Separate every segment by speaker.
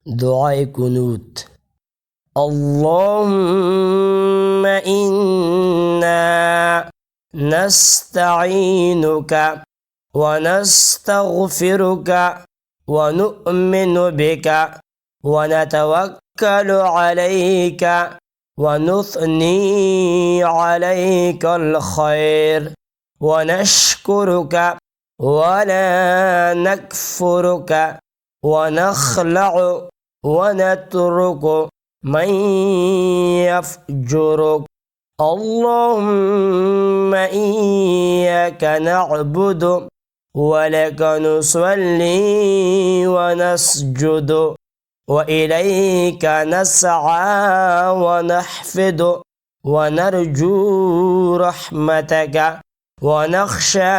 Speaker 1: दुआए कुनूत। अल्लाहुम्मा इन्ना नस्तईनुका व नस्तगफिरुका व नुअमिनु बिका व नतवक्कलु अलैका व नुथनी अलैकल खैर व नश्कुरुका व ला नकफुरुका व नखलअ व नत्रुकु मन यफजुरुक। अल्लाहुम्मा इय्याका नअबुदु व लका नुसल्ली व नस्जुदु व इलैका नसआ व नहफिदु व नरजू रहमतका व नख्शा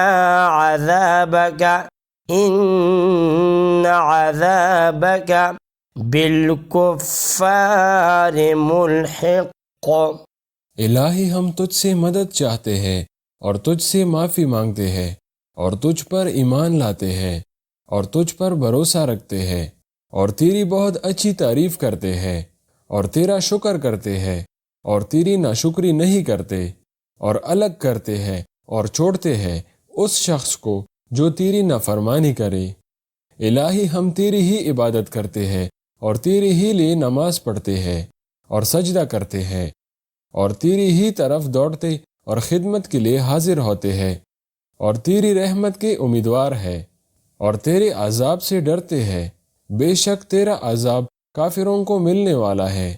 Speaker 1: अज़ाबका इन्न अज़ाबका बिलकुफ़्फ़ारि मुल्हिक़।
Speaker 2: इलाही हम तुझसे मदद चाहते हैं और तुझसे माफ़ी मांगते हैं और तुझ पर ईमान लाते हैं और तुझ पर भरोसा रखते हैं और तेरी बहुत अच्छी तारीफ़ करते हैं और तेरा शुक्र करते हैं और तेरी नाशुक्री नहीं करते और अलग करते हैं और छोड़ते हैं उस शख्स को जो तेरी नाफरमानी करे। इलाही हम तेरी ही इबादत करते हैं और तेरे ही लिए नमाज पढ़ते हैं और सजदा करते हैं और तेरी ही तरफ दौड़ते और खिदमत के लिए हाजिर होते हैं और तेरी रहमत के उम्मीदवार है और तेरे अजाब से डरते हैं। बेशक तेरा अजाब काफिरों को मिलने वाला है।